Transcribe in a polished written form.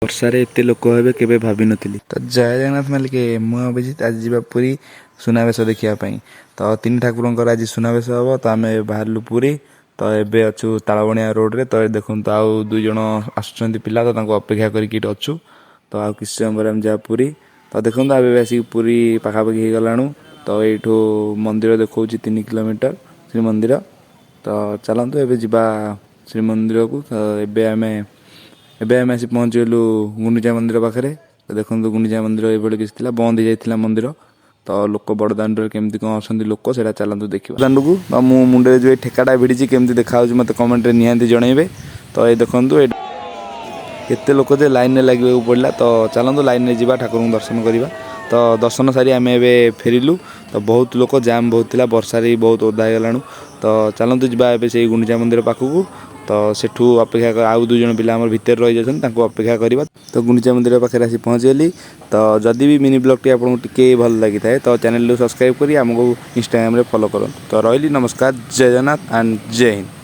ବର୍ଷାରେ ଏତେ ଲୋକ ହେବେ କେବେ ଭାବିନଥିଲି। ତ ଜୟ ଜଗନ୍ନାଥ ମାଲିକେ, ମୁଁ ଅଭିଜିତ ଆଜି ଯିବା ପୁରୀ ସୁନାବେଶ ଦେଖିବା ପାଇଁ। ତ ତିନି ଠାକୁରଙ୍କର ଆଜି ସୁନାବେଶ ହେବ। ତ ଆମେ ବାହାରିଲୁ ପୁରୀ। ତ ଏବେ ଅଛୁ ତାଳବଣିଆ ରୋଡ଼ରେ। ତ ଦେଖନ୍ତୁ ଆଉ 2 ଜଣ ଆସୁଛନ୍ତି ପିଲା, ତ ତାଙ୍କୁ ଅପେକ୍ଷା କରିକି ଏଠି ଅଛୁ। ତ ଆଉ କିଛି ସମୟ ପରେ ଆମେ ଯିବା ପୁରୀ। ତ ଦେଖନ୍ତୁ ଏବେ ଆସିକି ପୁରୀ ପାଖାପାଖି ହେଇଗଲାଣୁ। ତ ଏଇଠୁ ମନ୍ଦିର ଦେଖାଉଛି 3 କିଲୋମିଟର ଶ୍ରୀମନ୍ଦିର। ତ ଚାଲନ୍ତୁ ଏବେ ଯିବା ଶ୍ରୀମନ୍ଦିରକୁ। ତ ଏବେ ଆମେ ଆସି ପହଞ୍ଚିଗଲୁ ଗୁଣ୍ଡିଚା ମନ୍ଦିର ପାଖରେ। ତ ଦେଖନ୍ତୁ ଗୁଣ୍ଡିଚା ମନ୍ଦିର ଏଇଭଳି କିଛି ଥିଲା, ବନ୍ଦ ହେଇଯାଇଥିଲା ମନ୍ଦିର। ତ ଲୋକ ବଡ଼ଦାଣ୍ଡରେ କେମିତି କ'ଣ ଅଛନ୍ତି ଲୋକ, ସେଇଟା ଚାଲନ୍ତୁ ଦେଖିବା। ଦାଣ୍ଡକୁ ତ ମୁଁ ମୁଣ୍ଡରେ ଯେଉଁ ଠେକାଟା ଭିଡ଼ିଛି କେମିତି ଦେଖାହେଉଛି ମୋତେ କମେଣ୍ଟରେ ନିହାତି ଜଣାଇବେ। ତ ଏଇ ଦେଖନ୍ତୁ କେତେ ଲୋକ ଯେ ଲାଇନ୍ରେ ଲାଗିବାକୁ ପଡ଼ିଲା। ତ ଚାଲନ୍ତୁ ଲାଇନ୍ରେ ଯିବା, ଠାକୁରଙ୍କୁ ଦର୍ଶନ କରିବା। ତ ଦର୍ଶନ ସାରି ଆମେ ଏବେ ଫେରିଲୁ। ତ ବହୁତ ଲୋକ, ଜାମ୍ ବହୁତ ଥିଲା, ବର୍ଷାରେ ବି ବହୁତ ଓଦା ହେଇଗଲାଣୁ। ତ ଚାଲନ୍ତୁ ଯିବା ଏବେ ସେଇ ଗୁଣ୍ଡିଚା ମନ୍ଦିର ପାଖକୁ। ତ ସେଠୁ ଅପେକ୍ଷା ଆଉ 2 ଜଣ ପିଲା ଆମର ଭିତରେ ରହିଯାଉଛନ୍ତି, ତାଙ୍କୁ ଅପେକ୍ଷା କରିବା। ତ ଗୁଣ୍ଡିଚା ମନ୍ଦିର ପାଖରେ ଆସି ପହଞ୍ଚିଗଲି। ତ ଯଦି ବି ମିନି ବ୍ଲଗ୍ଟି ଆପଣଙ୍କୁ ଟିକେ ଭଲ ଲାଗିଥାଏ ତ ଚ୍ୟାନେଲକୁ ସବସ୍କ୍ରାଇବ୍ କରି ଆମକୁ ଇନଷ୍ଟାଗ୍ରାମରେ ଫଲୋ କରନ୍ତୁ। ତ ରହିଲି, ନମସ୍କାର, ଜୟ ଜଗନ୍ନାଥ ଆଣ୍ଡ ଜୟ ହିନ୍ଦ।